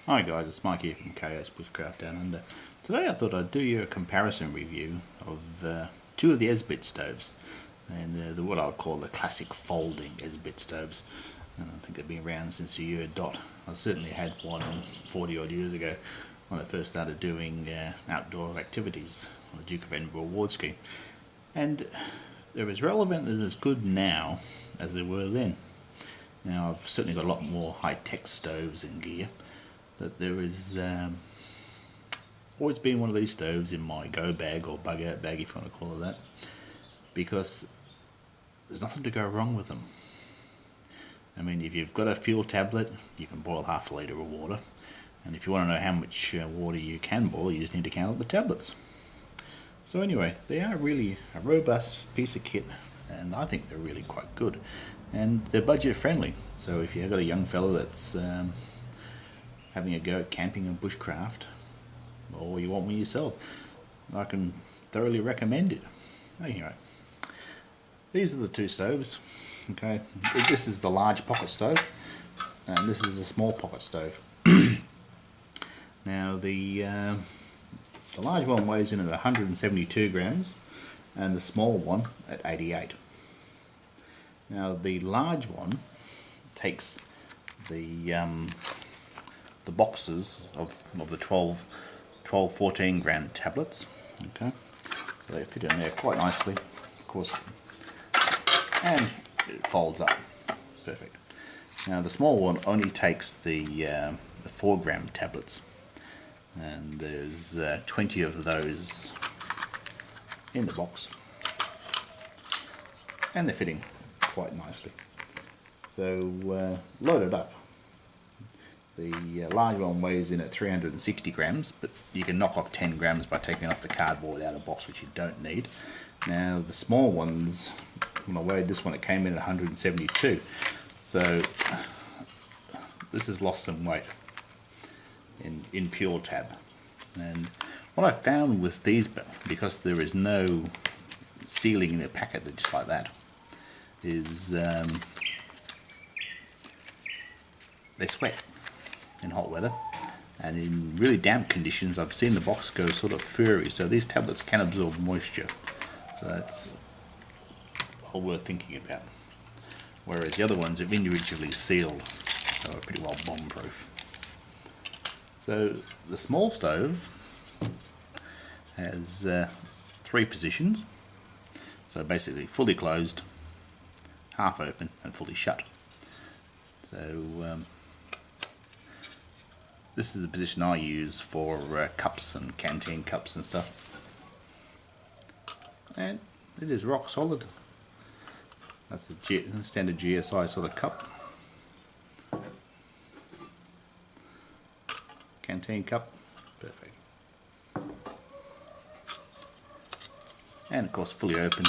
Hi guys, it's Mike here from KS Bushcraft Down Under. Today I thought I'd do you a comparison review of two of the Esbit stoves, and what I would call the classic folding Esbit stoves. And I think they've been around since the year dot. I certainly had one 40 odd years ago when I first started doing outdoor activities on the Duke of Edinburgh award scheme. And they're as relevant and as good now as they were then. Now I've certainly got a lot more high-tech stoves and gear, but there is always been one of these stoves in my go bag, or bug out bag if you want to call it that, because there's nothing to go wrong with them. I mean, if you've got a fuel tablet, you can boil half a litre of water, and if you want to know how much water you can boil, you just need to count up the tablets. So anyway, they are really a robust piece of kit, and I think they're really quite good, and they're budget friendly. So if you've got a young fella that's having a go at camping and bushcraft, or you want one yourself, I can thoroughly recommend it. Anyway, these are the two stoves. Okay, this is the large pocket stove, and this is the small pocket stove. Now the large one weighs in at 172 grams, and the small one at 88. Now the large one takes the boxes of the 14 gram tablets. Okay, so they fit in there quite nicely, of course, and it folds up perfect. Now the small one only takes the 4 gram tablets, and there's 20 of those in the box, and they're fitting quite nicely. So load it up. The large one weighs in at 360 grams, but you can knock off 10 grams by taking off the cardboard out of the box, which you don't need. Now the small ones, when I weighed this one, it came in at 172. So this has lost some weight in pure tab. And what I found with these, because there is no sealing in the packet just like that, is they sweat in hot weather, and in really damp conditions I've seen the box go sort of furry, so these tablets can absorb moisture, so that's all worth thinking about. Whereas the other ones are individually sealed, so are pretty well bomb proof. So the small stove has 3 positions, so basically fully closed, half open and fully shut. So this is the position I use for cups and canteen cups and stuff, and it is rock solid. That's the standard GSI sort of cup, canteen cup, perfect, and of course fully open,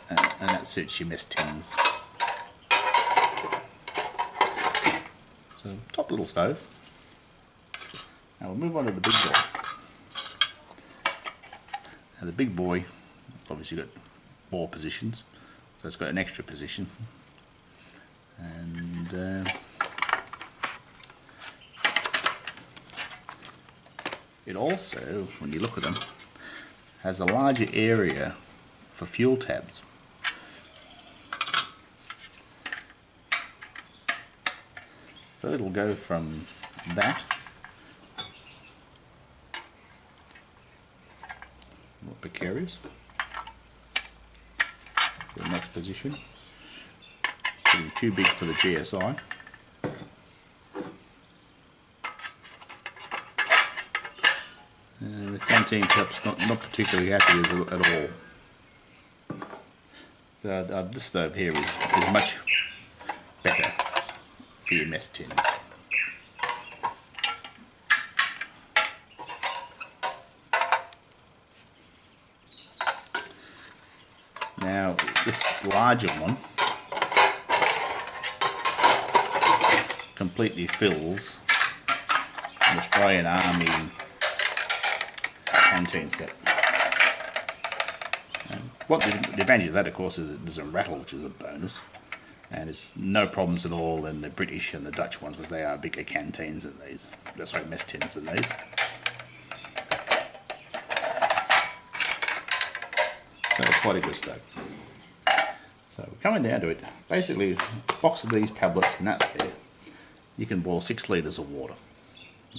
and that suits your mess tins. So top little stove. Now we'll move on to the big boy. Now the big boy obviously got more positions, so it's got an extra position, and it also, when you look at them, has a larger area for fuel tabs. So it'll go from that, more precarious, to the next position, getting too big for the GSI. The canteen cup's not particularly happy at all. So this stove here is much better for your mess tins. Now this larger one completely fills an Australian Army canteen set. And what the advantage of that, of course, is it doesn't rattle, which is a bonus. and it's no problems at all in the British and the Dutch ones, because they are bigger canteens than these. Sorry, mess tins than these. So it's quite a good stove. So coming down to it, basically a box of these tablets and that there, you can boil 6 litres of water.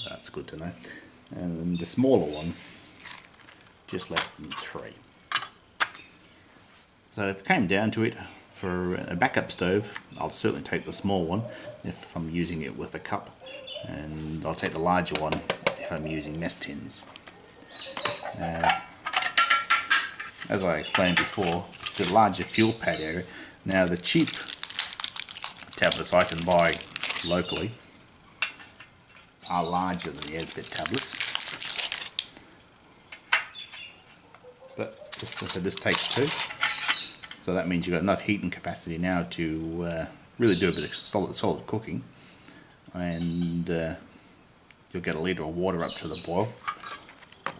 That's good to know. And the smaller one, just less than 3. So if it came down to it, for a backup stove, I'll certainly take the small one if I'm using it with a cup, and I'll take the larger one if I'm using mess tins. As I explained before, the larger fuel pad area. Now the cheap tablets I can buy locally are larger than the Esbit tablets, but this takes 2, so that means you've got enough heating capacity now to really do a bit of solid cooking, and you'll get a litre of water up to the boil,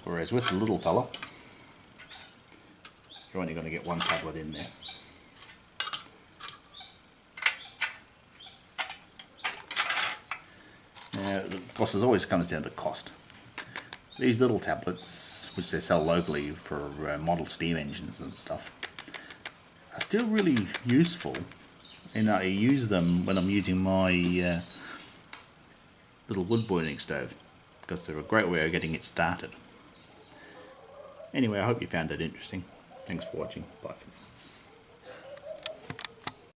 whereas with the little fella you're only going to get 1 tablet in there. Now, of course, it always comes down to cost. These little tablets, which they sell locally for model steam engines and stuff, are still really useful, and I use them when I'm using my little wood burning stove, because they're a great way of getting it started. Anyway, I hope you found that interesting. Thanks for watching. Bye.